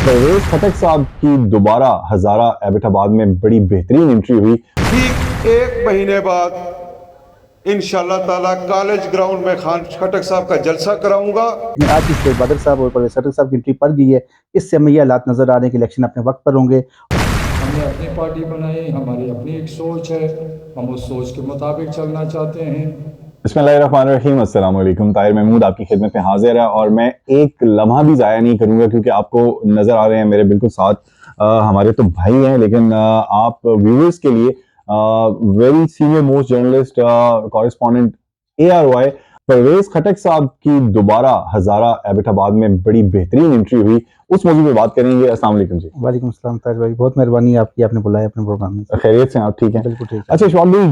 परवेज खटक साहब की दोबारा हजारा एबटाबाद में बड़ी बेहतरीन एंट्री हुई। ठीक एक महीने बाद इंशाल्लाह ताला कॉलेज ग्राउंड में खान खटक साहब का जलसा कराऊंगा। आज शेर बदर साहब और परवेज खटक साहब की एंट्री पड़ गई है। इससे हमें ये हालात नजर आ रहे हैं कि इलेक्शन अपने वक्त पर होंगे। हमने अपनी पार्टी बनाई, हमारी अपनी एक सोच है, हम उस सोच के मुताबिक चलना चाहते हैं। बिस्मिल्लाहिर्रहमानिर्रहीम, अस्सलाम वालेकुम। ताहिर महमूद आपकी खिदमत में हाजिर है और मैं एक लम्हा भी ज़ाया नहीं करूंगा क्योंकि आपको नज़र आ रहे हैं मेरे बिल्कुल साथ हमारे तो भाई हैं, लेकिन आप व्यूअर्स के लिए very senior most journalist correspondent ARY Parvez Khattak साहब की दोबारा हजारा एबटाबाद में बड़ी बेहतरीन एंट्री हुई, उस मौजूद पे बात करेंगे। अस्सलाम वालेकुम जी। वालेकुम अस्सलाम ताज भाई, बहुत मेहरबानी आपकी, आपने बुलाया अपने प्रोग्राम में। खैरियत से आप ठीक हैं? बिल्कुल ठीक है। अच्छा इशफाक भाई,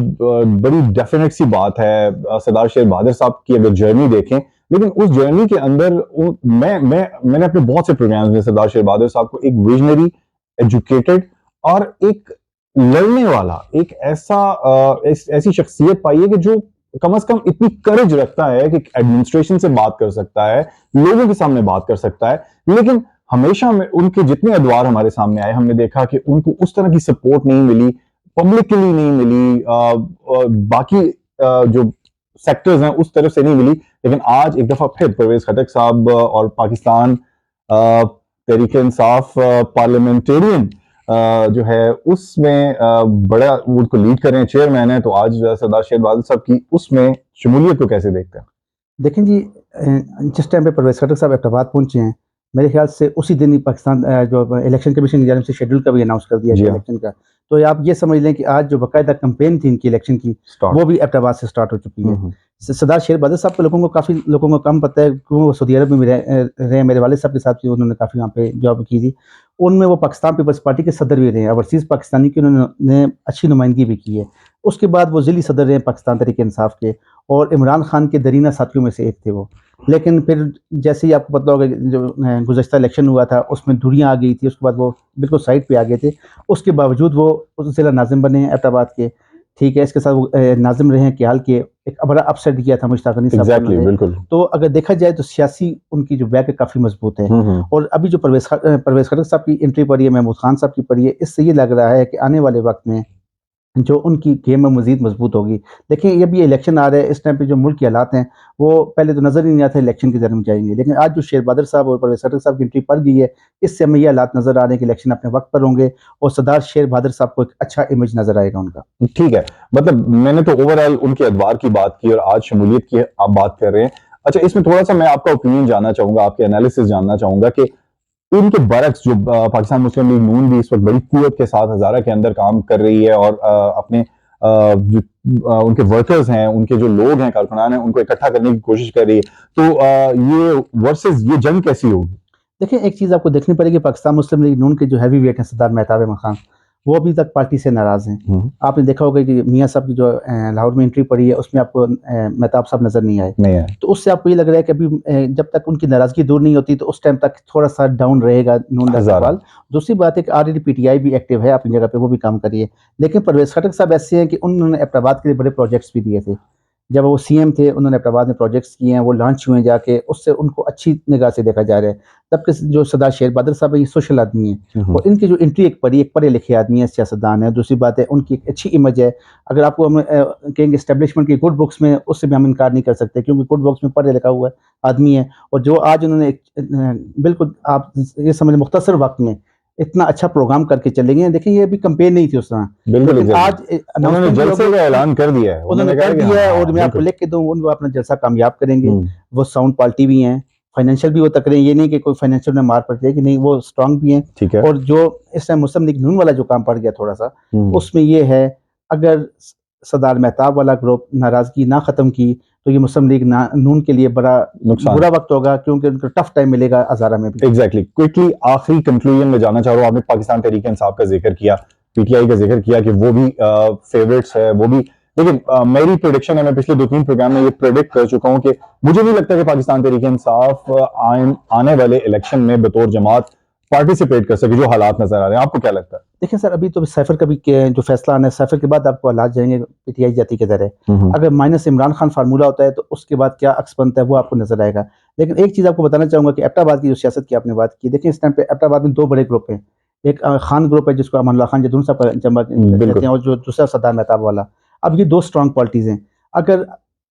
बड़ी डेफिनेट सी बात है, सरदार शेर बहादुर साहब की अगर जर्नी देखें, लेकिन उस जर्नी के अंदर मैंने अपने बहुत से प्रोग्राम्स में सरदार शेर बहादुर साहब को एक विजनरी, एजुकेटेड और एक लड़ने वाला, एक ऐसी शख्सियत पाई है कि जो कम से कम इतनी करेज रखता है कि एडमिनिस्ट्रेशन से बात कर सकता है, लोगों के सामने बात कर सकता है। लेकिन हमेशा में उनके जितने अदवार हमारे सामने आए, हमने देखा कि उनको उस तरह की सपोर्ट नहीं मिली, पब्लिकली नहीं मिली, बाकी जो सेक्टर्स हैं उस तरफ से नहीं मिली। लेकिन आज एक दफा फिर परवेज खटक साहब और पाकिस्तान तहरीक इंसाफ पार्लियामेंटेरियन जो है उसमें बड़ा उनको लीड कर रहे हैं, चेयरमैन है। तो आज सरदार शेर बहादुर साहब की उसमें शमूलियत को कैसे देखते हैं? देखें जी, जिस टाइम पे परवेज खटक साहब एबटाबाद पहुंचे हैं, मेरे ख्याल से उसी दिन ही पाकिस्तान जो इलेक्शन कमीशन की जानिब से शेड्यूल का भी अनाउंस कर दिया गया इलेक्शन का। तो आप ये समझ लें कि आज जो बाकायदा कैंपेन थी इनकी इलेक्शन की, वो भी एबटाबाद से स्टार्ट हो चुकी है। सरदार शेर बहादुर साहब को काफ़ी लोगों को कम पता है, वो सऊदी अरब में रहे। मेरे वालिद साहब के साथ भी उन्होंने काफ़ी वहाँ पे जॉब की थी। उनमें वो पाकिस्तान पीपल्स पार्टी के सदर भी रहे हैं, ओवरसीज़ पाकिस्तानी की उन्होंने अच्छी नुमाइंदगी भी की है। उसके बाद वो ज़िली सदर रहे पाकिस्तान तहरीक इंसाफ के, और इमरान खान के दरीना साथियों में से एक थे वो। लेकिन फिर जैसे ही आपको पता होगा जो गुज़श्ता इलेक्शन हुआ था उसमें दूरियां आ गई थी, उसके बाद वो बिल्कुल साइड पे आ गए थे। उसके बावजूद वो उस ज़िला नाज़िम बने हैं एबटाबाद के, ठीक है। इसके साथ वो नाज़िम रहे हैं क्याल के, एक बड़ा अपसेट किया था मुश्ताक अली साहब ने। बिल्कुल। तो अगर देखा जाए तो सियासी उनकी जो बैक है काफ़ी मजबूत है। और अभी जो परवेज खटक साहब की एंट्री पड़ी है, महमूद खान साहब की पड़ी है, इससे ये लग रहा है कि आने वाले वक्त में जो उनकी गेम है मज़ीद मजबूत होगी। देखिए, ये भी इलेक्शन आ रहा है, इस टाइम पे जो मुल्क के हालात हैं वो पहले तो नज़र ही नहीं आता इलेक्शन की तरफ जाएंगे। लेकिन आज जो शेर बहादुर साहब और परवेज खटक साहब की एंट्री पड़ गई है, इससे हमें ये हालात नज़र आ रहे हैं कि इलेक्शन अपने वक्त पर होंगे और सरदार शेर बहादुर साहब को एक अच्छा इमेज नज़र आएगा उनका। ठीक है, मतलब मैंने तो ओवरऑल उनके अदवार की बात की और आज शमूलियत की आप बात कर रहे हैं। अच्छा, इसमें थोड़ा सा मैं आपका ओपिनियन जानना चाहूंगा, आपके एनालिसिस जानना चाहूंगा कि इनके बरक्स जो पाकिस्तान मुस्लिम लीग नून भी इस वक्त बड़ी कुव्वत के साथ हजारा के अंदर काम कर रही है और अपने जो उनके वर्कर्स हैं, उनके जो लोग हैं, कारकुनान हैं, उनको इकट्ठा करने की कोशिश कर रही है। तो ये वर्सेस ये जंग कैसी होगी? देखिए, एक चीज़ आपको देखनी पड़ेगी, पाकिस्तान मुस्लिम लीग नून के जो हैवी वेट हैं सरदार मेहताब अहमद खान, वो अभी तक पार्टी से नाराज़ हैं। आपने देखा होगा कि मियाँ साहब की जो लाहौर में एंट्री पड़ी है उसमें आपको मेहताब साहब नज़र नहीं आए। तो उससे आपको ये लग रहा है कि अभी जब तक उनकी नाराज़गी दूर नहीं होती तो उस टाइम तक थोड़ा सा डाउन रहेगा नून लहज़रवाल। दूसरी बात है कि ऑलरेडी PTI भी एक्टिव है अपनी जगह पे, वो भी काम कर रही है। लेकिन परवेज खटक साहब ऐसे हैं कि उन्होंने एबटाबाद के लिए बड़े प्रोजेक्ट्स भी दिए थे। जब वो CM थे, उन्होंने एबटाबाद में प्रोजेक्ट्स किए हैं, वो लॉन्च हुए जाके, उससे उनको अच्छी निगाह से देखा जा रहा है। तब के जो सरदार शेर बहादुर साहब है, ये सोशल आदमी है और इनकी जो एंट्री एक पढ़े लिखे आदमी है, सियासतदान है। दूसरी बात है उनकी एक अच्छी इमेज है। अगर आपको हम कहेंगे एस्टेब्लिशमेंट की गुड बुक्स में, उससे भी हम इनकार नहीं कर सकते क्योंकि गुड बुक्स में पढ़े लिखा हुआ आदमी है। और जो आज उन्होंने बिल्कुल आप ये समझ मुख्तसर वक्त में इतना अच्छा प्रोग्राम करके चले गए। देखिए, ये अभी कंपेन नहीं थी उस तरह, बिल्कुल। आज उन्होंने जलसे का ऐलान कर दिया है, उन्होंने कर दिया है। और मैं आपको लिख के दूं, उनको अपना जलसा कामयाब करेंगे। वो साउंड पार्टी भी हैं, फाइनेंशियल भी वो तकड़े हैं, ये नहीं कि कोई फाइनेंशियल में मार पड़ जाएगी, नहीं, वो स्ट्रांग भी हैं। ठीक है। और जो इस टाइम मुस्लिम लीग नून वाला जो काम पड़ गया थोड़ा सा, उसमें ये है, अगर सरदार मेहताब वाला ग्रुप नाराजगी ना खत्म की तो ये मुस्लिम लीग नून के लिए बड़ा बुरा वक्त होगा, क्योंकि उनको टफ टाइम मिलेगा हजारा में भी। एग्जैक्टली। क्विकली आखिरी कंक्लूजन में जाना चाह रहा हूँ, आपने पाकिस्तान तहरीक इंसाफ का जिक्र किया, PTI का जिक्र किया कि वो भी फेवरेट्स है, वो भी। लेकिन मेरी प्रेडिक्शन है, मैं पिछले 2-3 प्रोग्राम में ये प्रेडिक्ट कर चुका हूँ कि मुझे नहीं लगता कि पाकिस्तान तहरीक इंसाफ आने वाले इलेक्शन में बतौर जमात पार्टिसिपेट कर सके जो हालात नजर आ रहे हैं? आपको क्या लगता है? देखिए सर, अभी तो साइफर का भी जो फैसला आना है, साइफर के बाद आपको हालात जाएंगे पीटीआई जाति के दर है। अगर माइनस इमरान खान फार्मूला होता है तो उसके बाद क्या अक्स बनता है वो आपको नजर आएगा। लेकिन एक चीज़ आपको बताना चाहूँगा कि एबटाबाद की जो सियासत की आपने बात की, देखिए इस टाइम पे एबटाबाद में दो बड़े ग्रुप हैं। एक खान ग्रुप है जिसको अमानुल्लाह खान जदून साहब जमा कहते हैं, और जो दूसरा सद्दार मेहताब वाला। अब ये दो स्ट्रांग पार्टीज हैं। अगर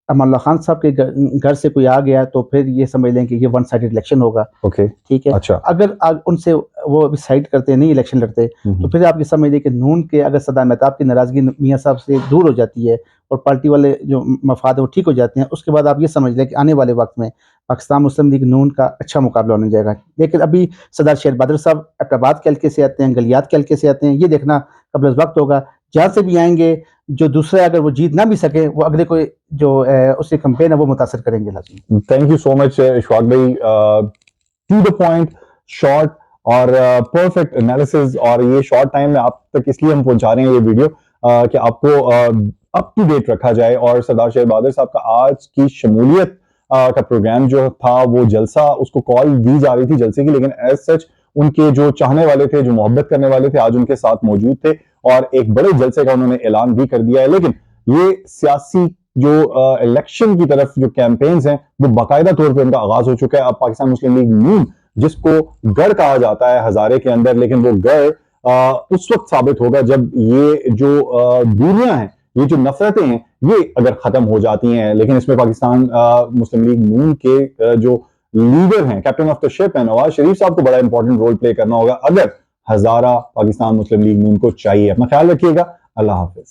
अमानुल्लाह खान साहब के घर से कोई आ गया तो फिर ये समझ लें कि ये वन साइडेड इलेक्शन होगा। ओके, ठीक है। अच्छा। अगर उनसे वो अभी साइड करते नहीं इलेक्शन लड़ते तो फिर आप ये समझ लें कि नून के अगर सद्दार मेहताब की नाराजगी मियाँ साहब से दूर हो जाती है और पार्टी वाले जो मफाद है वो ठीक हो जाते हैं, उसके बाद आप ये समझ लें कि आने वाले वक्त में पाकिस्तान मुस्लिम लीग नून का अच्छा मुकाबला होने जाएगा। लेकिन अभी सरदार शेर बहादुर साहब एबटाबाद के हल्के से आते हैं, गलियात के हल्के से आते हैं, ये देखना कबल वक्त होगा। जहाँ से भी आएंगे, जो दूसरे अगर वो जीत ना भी सके, वो अगले कोई जो उसकी कैंपेन है वो मुतासर करेंगे लाज़मी। Thank you so much Ishfaq भाई, टू द पॉइंट, शॉर्ट और परफेक्ट एनालिसिस। और ये शॉर्ट टाइम में आप तक इसलिए हम पहुंचा रहे हैं ये वीडियो कि आपको अप टू डेट रखा जाए। और सरदार शेर बहादुर साहब का आज की शमूलियत का प्रोग्राम जो था वो जलसा, उसको कॉल दी जा रही थी जलसे की, लेकिन एज सच उनके जो चाहने वाले थे, जो मोहब्बत करने वाले थे, आज उनके साथ मौजूद थे और एक बड़े जलसे का उन्होंने ऐलान भी कर दिया है। लेकिन ये सियासी जो इलेक्शन की तरफ जो कैंपेन्स हैं वो बाकायदा तौर पे उनका आगाज हो चुका है। अब पाकिस्तान मुस्लिम लीग नून, जिसको गढ़ कहा जाता है हजारे के अंदर, लेकिन वो गढ़ उस वक्त साबित होगा जब ये जो दूरियां हैं, ये जो नफरतें हैं, ये अगर खत्म हो जाती हैं। लेकिन इसमें पाकिस्तान मुस्लिम लीग नून के जो लीडर हैं, कैप्टन ऑफ द शिप है नवाज शरीफ साहब को बड़ा इंपॉर्टेंट रोल प्ले करना होगा अगर हजारा पाकिस्तान मुस्लिम लीग नून को चाहिए। अपना ख्याल रखिएगा। अल्लाह हाफिज।